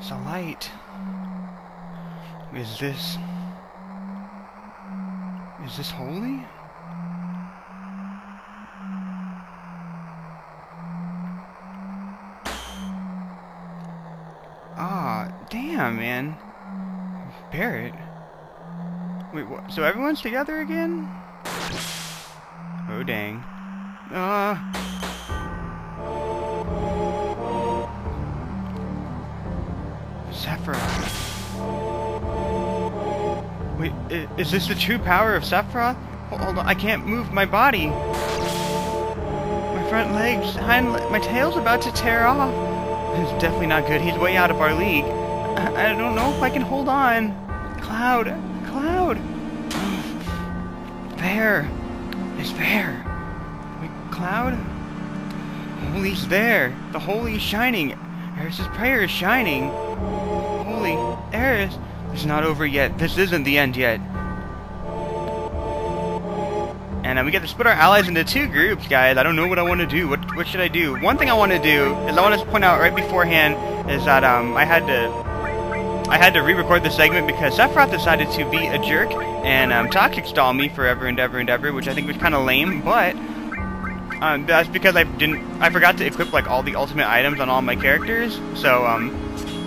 It's a light. Is this holy? Ah, damn, man. Barret. Wait, what? So everyone's together again? Oh, dang. Sephiroth. Wait, is this the true power of Sephiroth? Hold on, I can't move my body. My front legs, my tail's about to tear off. It's definitely not good. He's way out of our league. I don't know if I can hold on. Cloud. There. It's there. Wait, Cloud? Holy's there. The Holy is shining. Eris's prayer is shining. Holy, Eris. It's not over yet. This isn't the end yet. And we get to split our allies into two groups, guys. I don't know what I want to do. What should I do? One thing I want to do is I want to point out right beforehand is that I had to re-record the segment because Sephiroth decided to be a jerk and toxic stall me forever and ever, which I think was kind of lame. But that's because I forgot to equip like all the ultimate items on all my characters. So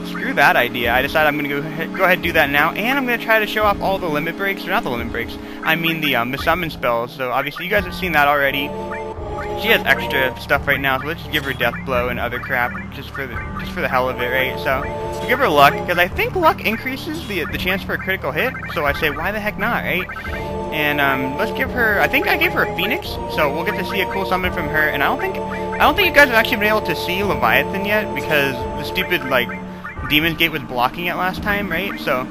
screw that idea. I decided I'm going to go ahead and do that now, and I'm going to try to show off all the limit breaks, or not the limit breaks, I mean the summon spells. So obviously you guys have seen that already. She has extra stuff right now, so let's just give her Death Blow and other crap, just for the hell of it, right? So we'll give her Luck, because I think Luck increases the chance for a critical hit, so I say, why the heck not, right? And let's give her, I think I gave her a Phoenix, so we'll get to see a cool summon from her, and I don't think you guys have actually been able to see Leviathan yet, because the stupid, like, Demon's Gate was blocking it last time, right? So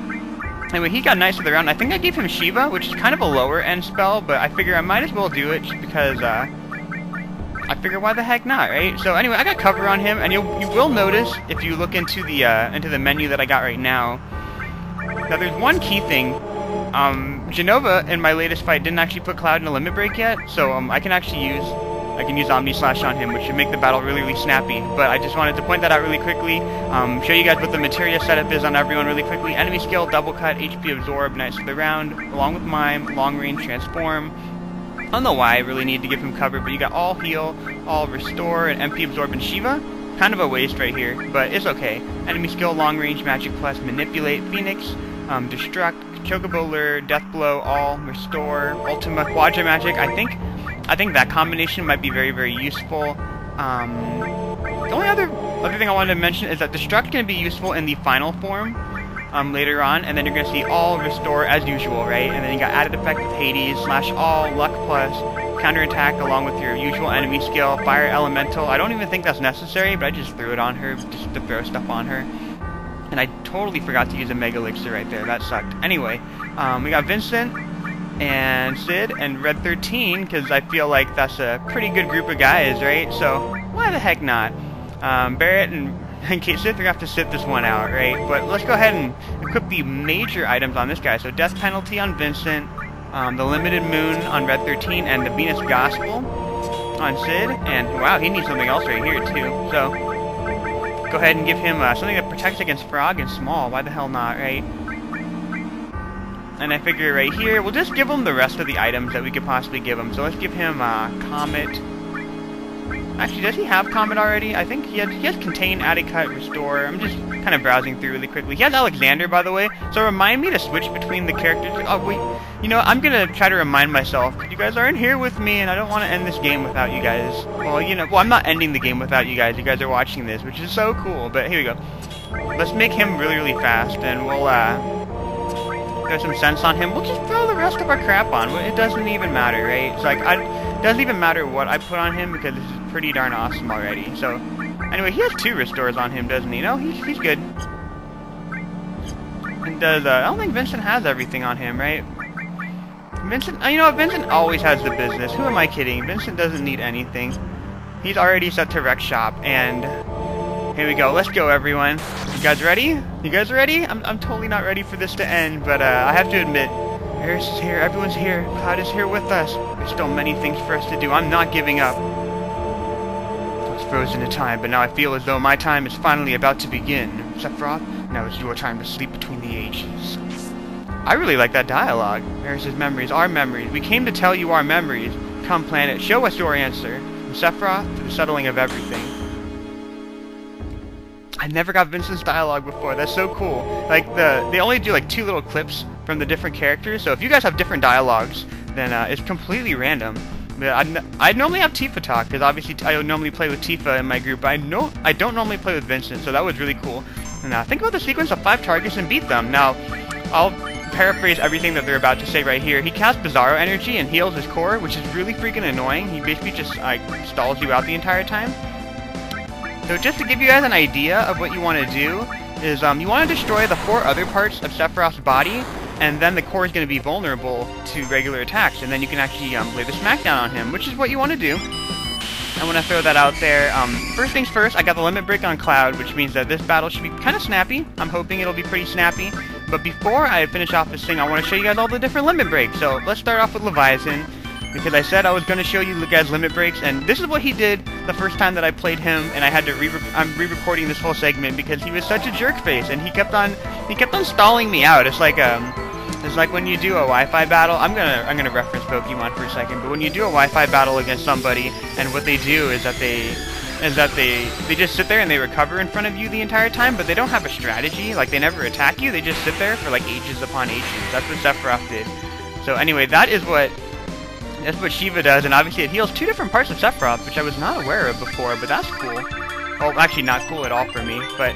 anyway, he got nice with the round. I think I gave him Shiva, which is kind of a lower end spell, but I figure I might as well do it just because I figure why the heck not, right? So anyway, I got cover on him, and you will notice if you look into the menu that I got right now. Now there's one key thing. Genova in my latest fight didn't actually put Cloud in a limit break yet, so I can use Omni Slash on him, which should make the battle really snappy. But I just wanted to point that out really quickly, show you guys what the materia setup is on everyone really quickly. Enemy skill, double cut, HP absorb, nice for the round, along with mime, long range transform. I don't know why I really need to give him cover, but you got all heal, all restore, and MP absorb and Shiva. Kind of a waste right here, but it's okay. Enemy skill, long range, magic plus, manipulate, Phoenix, destruct, chocobo lure, death blow, all, restore, ultima, quadra magic. I think that combination might be very useful. The only other thing I wanted to mention is that destruct can be useful in the final form later on, and then you're gonna see all restore as usual, right? And then you got added effect with Hades, slash all, luck plus, counterattack along with your usual enemy skill, fire elemental. I don't even think that's necessary, but I just threw it on her just to throw stuff on her. And I totally forgot to use a Mega Elixir right there. That sucked. Anyway, we got Vincent and Sid and Red 13, because I feel like that's a pretty good group of guys, right? So why the heck not? Barret and Sith are gonna have to sit this one out, right? But let's go ahead and equip the major items on this guy. So Death Penalty on Vincent, the Limited Moon on Red 13, and the Venus Gospel on Sid. And wow, he needs something else right here too. So go ahead and give him something that protects against Frog and Small. Why the hell not, right? And I figure right here, we'll just give him the rest of the items that we could possibly give him. So let's give him Comet. Actually, does he have Comet already? I think he has Contain, Added Cut, Restore. I'm just kind of browsing through really quickly. He has Alexander, by the way. So remind me to switch between the characters. Oh, wait. You know, I'm going to try to remind myself. You guys aren't here with me, and I don't want to end this game without you guys. Well, you know, I'm not ending the game without you guys. You guys are watching this, which is so cool. But here we go. Let's make him really fast, and we'll, there's some sense on him. We'll just throw the rest of our crap on. It doesn't even matter, right? It's like, it doesn't even matter what I put on him because this is pretty darn awesome already. So, anyway, he has 2 restores on him, doesn't he? No, he's good. And does, I don't think Vincent has everything on him, right? Vincent, you know what? Vincent always has the business. Who am I kidding? Vincent doesn't need anything. He's already set to wreck shop, and here we go. Let's go, everyone. You guys ready? You guys ready? I'm totally not ready for this to end, but I have to admit, Eris is here. Everyone's here. Cloud is here with us. There's still many things for us to do. I'm not giving up. Let's frozen in time, but now I feel as though my time is finally about to begin. Sephiroth, now is your time to sleep between the ages. I really like that dialogue. Eris's memories, our memories. We came to tell you our memories. Come, planet, show us your answer. From Sephiroth to the settling of everything. I never got Vincent's dialogue before. That's so cool. Like, they only do like 2 little clips from the different characters, so if you guys have different dialogues, then it's completely random. But I'd normally have Tifa talk, because obviously I normally play with Tifa in my group, but I don't normally play with Vincent, so that was really cool. And think about the sequence of 5 targets and beat them. Now, I'll paraphrase everything that they're about to say right here. He casts Bizzaro energy and heals his core, which is really freaking annoying. He basically just like stalls you out the entire time. So just to give you guys an idea of what you want to do is you want to destroy the 4 other parts of Sephiroth's body, and then the core is going to be vulnerable to regular attacks, and then you can actually lay the smackdown on him, which is what you want to do. I want to throw that out there. First things first, I got the limit break on Cloud, which means that this battle should be kind of snappy. I'm hoping it'll be pretty snappy. But before I finish off this thing, I want to show you guys all the different limit breaks. So let's start off with Leviathan, because I said I was going to show you guys limit breaks, and this is what he did the first time that I played him, and I had to I'm re-recording this whole segment because he was such a jerk face, and he kept on stalling me out. It's like when you do a Wi-Fi battle. I'm gonna reference Pokemon for a second, but when you do a Wi-Fi battle against somebody, and what they do is that they just sit there and they recover in front of you the entire time, but they don't have a strategy. Like, they never attack you. They just sit there for like ages upon ages. That's what Sephiroth did. So anyway, that's what Shiva does, and obviously it heals 2 different parts of Sephiroth, which I was not aware of before, but that's cool. Well, actually not cool at all for me, but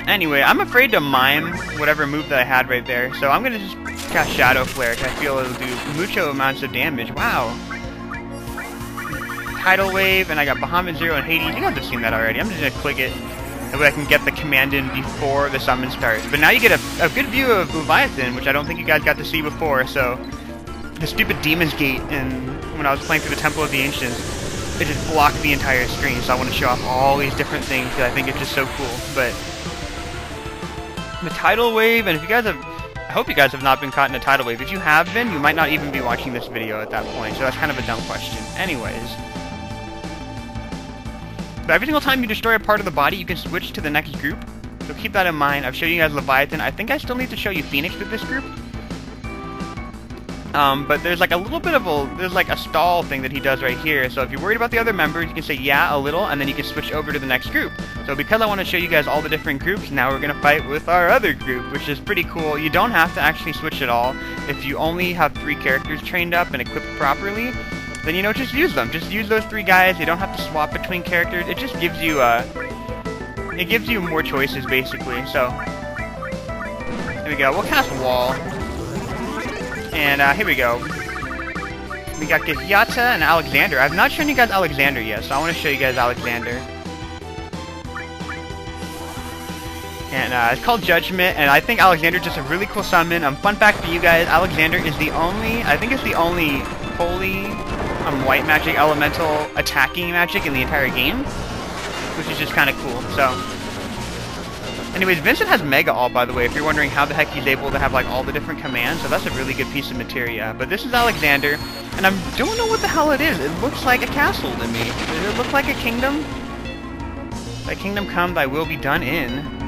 anyway, I'm afraid to mime whatever move that I had right there, so I'm gonna just cast Shadow Flare, because I feel it'll do mucho amounts of damage. Wow. Tidal Wave, and I got Bahamut Zero and Hades. You guys have seen that already. I'm just gonna click it. That way I can get the command in before the summon starts. But now you get a good view of Leviathan, which I don't think you guys got to see before, so the stupid Demon's Gate when I was playing through the Temple of the Ancients, it just blocked the entire screen, so I want to show off all these different things because I think it's just so cool. But the Tidal Wave, and if you guys have, I hope you guys have not been caught in a Tidal Wave. If you have been, you might not even be watching this video at that point, so that's kind of a dumb question. Anyways. But every single time you destroy a part of the body, you can switch to the next group. So keep that in mind. I've shown you guys Leviathan. I think I still need to show you Phoenix with this group. But there's like a little bit of there's like a stall thing that he does right here. So if you're worried about the other members, you can say yeah, a little, and then you can switch over to the next group. So because I want to show you guys all the different groups, now we're going to fight with our other group, which is pretty cool. You don't have to actually switch at all. If you only have 3 characters trained up and equipped properly, then, you know, just use them. Just use those 3 guys. You don't have to swap between characters. It just gives you, it gives you more choices, basically. So, here we go. We'll cast Wall. And, here we go. We got Gizyata and Alexander. I've not shown you guys Alexander yet, so I want to show you guys Alexander. And, it's called Judgment, and I think Alexander's just a really cool summon. Fun fact for you guys, Alexander is the only, I think it's the only holy white magic elemental attacking magic in the entire game, which is just kind of cool. So anyways, Vincent has Mega All, by the way, if you're wondering how the heck he's able to have like all the different commands. So that's a really good piece of materia. But this is Alexander, and I don't know what the hell it is. It looks like a castle to me. Does it look like a kingdom? Thy kingdom come, thy will be done in.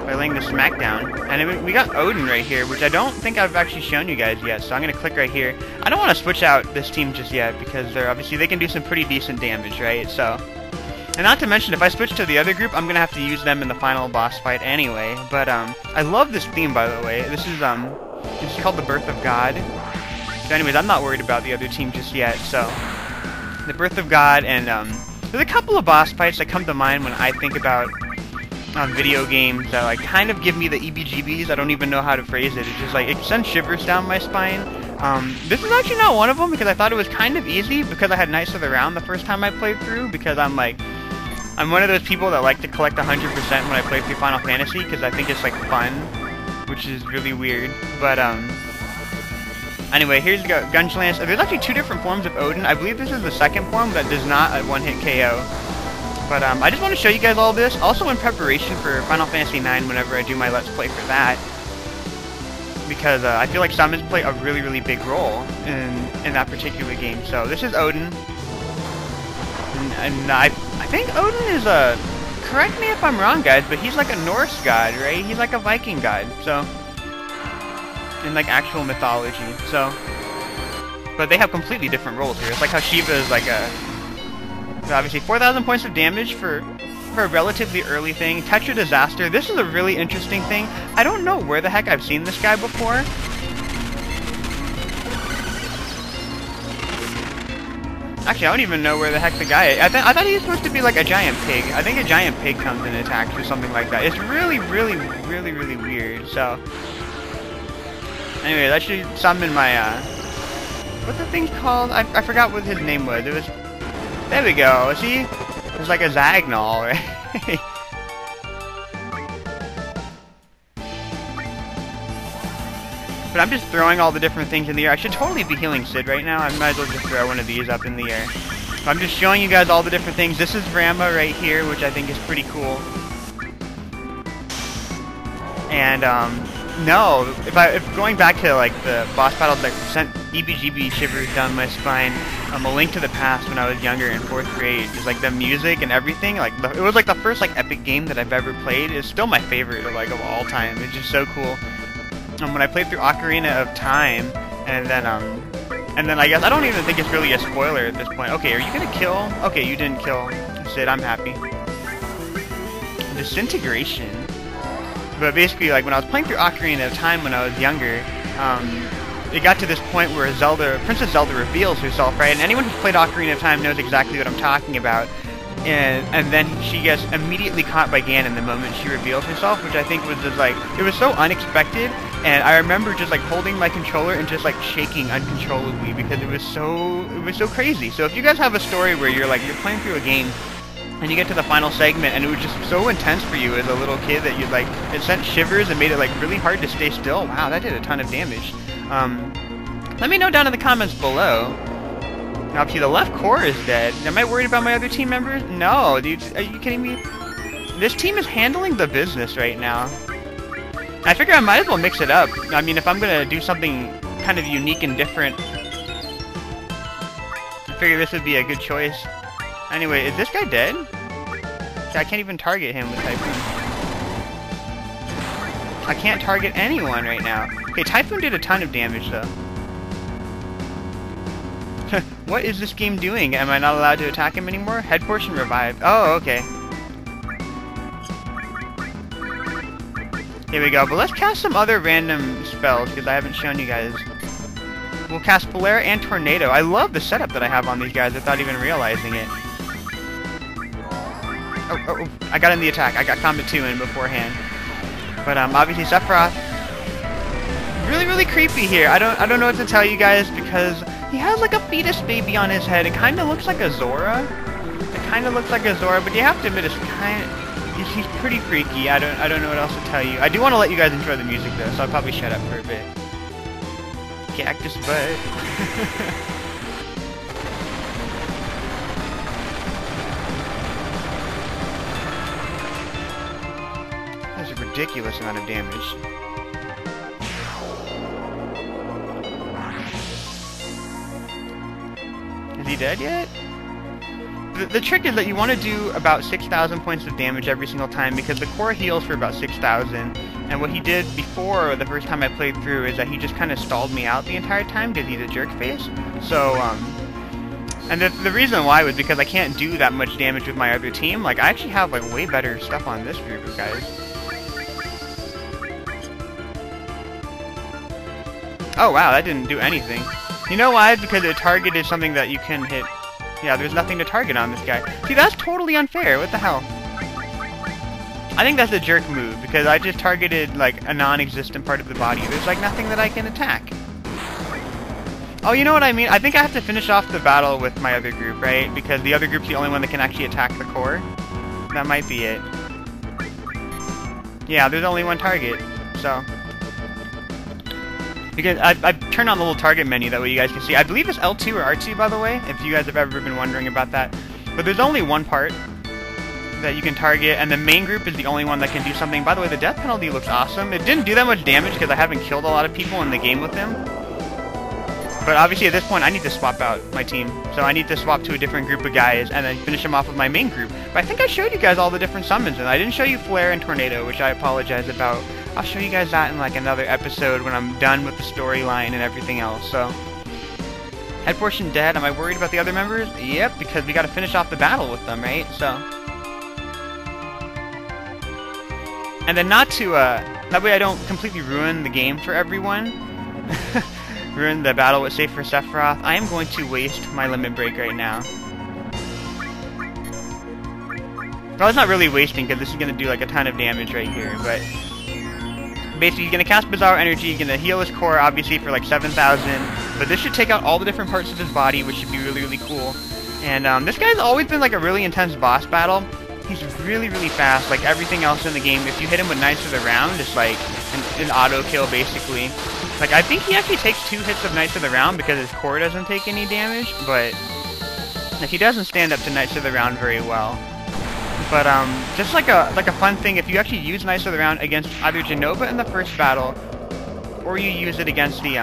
By laying the smackdown. And we got Odin right here, which I don't think I've actually shown you guys yet, so I'm going to click right here. I don't want to switch out this team just yet, because they can do some pretty decent damage, right? So, and not to mention, if I switch to the other group, I'm going to have to use them in the final boss fight anyway. But, I love this theme, by the way. This is called The Birth of God. So anyways, I'm not worried about the other team just yet, so. The Birth of God, and, there's a couple of boss fights that come to mind when I think about video games that like kind of give me the EBGBs. I don't even know how to phrase it. It's just like it sends shivers down my spine. This is actually not one of them because I thought it was kind of easy because I had Knights of the Round the first time I played through, because I'm one of those people that like to collect 100% when I play through Final Fantasy because I think it's like fun, which is really weird. But anyway, here's Gunge Lance. There's actually 2 different forms of Odin. I believe this is the second form that does not a one-hit KO. But I just want to show you guys all this, also in preparation for Final Fantasy IX whenever I do my Let's Play for that. because I feel like summons play a really big role in that particular game. So this is Odin, and I think Odin is a, correct me if I'm wrong, guys, but he's like a Norse god, right? He's like a Viking god, so in like actual mythology. So, but they have completely different roles here. It's like how Shiva is like a, obviously 4,000 points of damage for a relatively early thing. Tetra Disaster. This is a really interesting thing. I don't know where the heck I've seen this guy before. Actually, I don't even know where the heck the guy is. I thought he was supposed to be like a giant pig. I think a giant pig comes and attacks or something like that. It's really weird. So, anyway, that should summon my, what's the thing called? I forgot what his name was. It was, there we go. See? It was like a Zagnol, right? But I'm just throwing all the different things in the air. I should totally be healing Sid right now. I might as well just throw one of these up in the air. I'm just showing you guys all the different things. This is Rama right here, which I think is pretty cool. And, no, if going back to, like, the boss battles that sent EBGB shivers down my spine, A Link to the Past when I was younger in 4th grade, just, like, the music and everything, like, it was, like, the first, like, epic game that I've ever played. It's still my favorite, like, of all time. It's just so cool. When I played through Ocarina of Time, and then I guess, I don't even think it's really a spoiler at this point. Okay, are you gonna kill? Okay, you didn't kill Sid, I'm happy. Disintegration. But basically, like, when I was playing through Ocarina of Time when I was younger, it got to this point where Princess Zelda reveals herself, right? And anyone who's played Ocarina of Time knows exactly what I'm talking about. And then she gets immediately caught by Ganon the moment she reveals herself, which I think was just, like, it was so unexpected. And I remember just, like, holding my controller and just, like, shaking uncontrollably because it was so crazy. So if you guys have a story where you're playing through a game and you get to the final segment and it was just so intense for you as a little kid that you, like, it sent shivers and made it, like, really hard to stay still. Wow, that did a ton of damage. Let me know down in the comments below. Obviously, the left core is dead. Am I worried about my other team members? No, dude. Are you kidding me? This team is handling the business right now. I figure I might as well mix it up. I mean, if I'm gonna do something kind of unique and different, I figure this would be a good choice. Anyway, is this guy dead? I can't even target him with Typhoon. I can't target anyone right now. Okay, Typhoon did a ton of damage, though. What is this game doing? Am I not allowed to attack him anymore? Head portion revived. Oh, okay. Here we go. But let's cast some other random spells, because I haven't shown you guys. We'll cast Flare and Tornado. I love the setup that I have on these guys without even realizing it. Oh, I got in the attack. I got Combat 2 in beforehand. But obviously Sephiroth, really creepy here. I don't know what to tell you guys because he has like a fetus baby on his head. It kind of looks like a Zora. But you have to admit he's pretty freaky. I don't know what else to tell you. I do want to let you guys enjoy the music though, so I'll probably shut up for a bit. Cactus butt. That's a ridiculous amount of damage. Is he dead yet? The trick is that you want to do about 6,000 points of damage every single time because the core heals for about 6,000. And what he did before the first time I played through is that he just kind of stalled me out the entire time because he's a jerk face. So, and the reason why was because I can't do that much damage with my other team. Like, I actually have, like, way better stuff on this group of guys. Oh, wow, that didn't do anything. You know why? Because it targeted something that you can hit. Yeah, there's nothing to target on this guy. See, that's totally unfair. What the hell? I think that's a jerk move, because I just targeted, like, a non-existent part of the body. There's, like, nothing that I can attack. Oh, you know what I mean? I think I have to finish off the battle with my other group, right? Because the other group's the only one that can actually attack the core. That might be it. Yeah, there's only one target, so... Because I've turned on the little target menu, that way you guys can see. I believe it's L2 or R2, by the way, if you guys have ever been wondering about that. But there's only one part that you can target, and the main group is the only one that can do something. By the way, the death penalty looks awesome. It didn't do that much damage because I haven't killed a lot of people in the game with him. But obviously at this point I need to swap out my team. So I need to swap to a different group of guys and then finish them off with my main group. But I think I showed you guys all the different summons, and I didn't show you Flare and Tornado, which I apologize about. I'll show you guys that in like another episode when I'm done with the storyline and everything else. So, head portion dead. Am I worried about the other members? Yep, because we got to finish off the battle with them, right? So, and then not to that way I don't completely ruin the game for everyone. Ruin the battle with Sephiroth Sephiroth. I am going to waste my limit break right now. Well, it's not really wasting because this is going to do like a ton of damage right here, but basically you're going to cast Bizzaro Energy, you're going to heal his core obviously for like 7,000, but this should take out all the different parts of his body, which should be really, really cool. And this guy's always been like a really intense boss battle. He's really, really fast, like everything else in the game. If you hit him with Knights of the Round, it's like an auto kill basically. Like, I think he actually takes 2 hits of Knights of the Round because his core doesn't take any damage, but like, he doesn't stand up to Knights of the Round very well. But just like a fun thing, if you actually use Knights of the Round against either Genova in the first battle, or you use it against the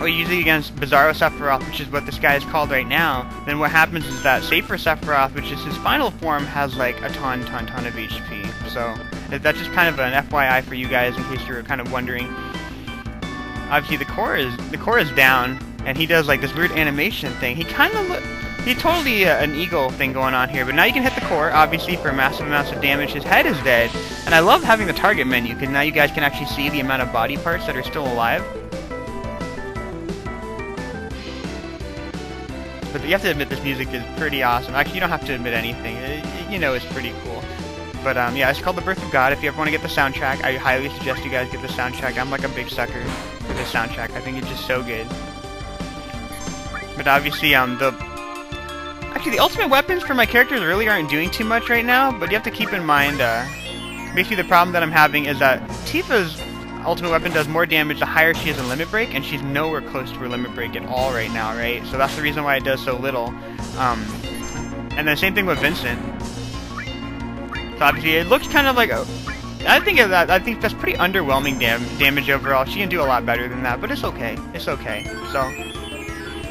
or you use it against Bizzaro Sephiroth, which is what this guy is called right now, then what happens is that Sephiroth Sephiroth, which is his final form, has like a ton of HP. So that's just kind of an FYI for you guys in case you were kind of wondering. Obviously the core is down, and he does like this weird animation thing. He totally an eagle thing going on here, but now you can hit the core, obviously, for massive amounts of damage. His head is dead, and I love having the target menu, because now you guys can actually see the amount of body parts that are still alive. But you have to admit this music is pretty awesome. Actually, you don't have to admit anything. You know it's pretty cool. But yeah, it's called The Birth of God. If you ever want to get the soundtrack, I highly suggest you guys get the soundtrack. I'm like a big sucker for this soundtrack. I think it's just so good. But obviously, the ultimate weapons for my characters really aren't doing too much right now, but you have to keep in mind, basically the problem that I'm having is that Tifa's ultimate weapon does more damage the higher she is in limit break, and she's nowhere close to her limit break at all right now, right? So that's the reason why it does so little. And then same thing with Vincent. So obviously it looks kind of like I think that's pretty underwhelming damage overall. She can do a lot better than that, but it's okay. It's okay. So.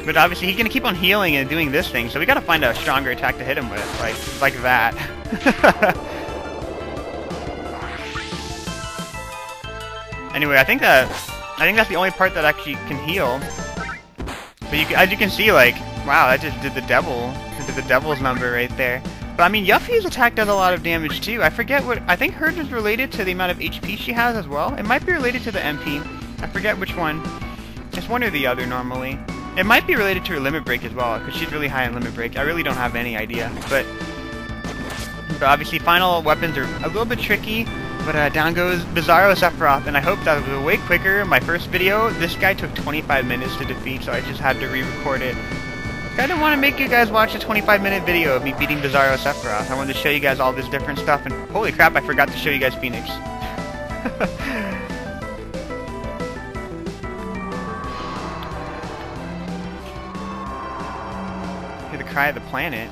But obviously he's gonna keep on healing and doing this thing, so we gotta find a stronger attack to hit him with, like that. Anyway, I think that's the only part that actually can heal. But as you can see, like, wow, that just did the devil's number right there. But I mean, Yuffie's attack does a lot of damage too. I think hers is related to the amount of HP she has as well. It might be related to the MP. I forget which one. It's one or the other normally. It might be related to her limit break as well, because she's really high in limit break. I really don't have any idea. But obviously final weapons are a little bit tricky. But down goes Bizzaro Sephiroth, and I hope that was way quicker. My first video, this guy took 25 minutes to defeat, so I just had to re-record it. I didn't want to make you guys watch a 25-minute video of me beating Bizzaro Sephiroth. I wanted to show you guys all this different stuff, and holy crap, I forgot to show you guys Phoenix. Hear the cry of the planet.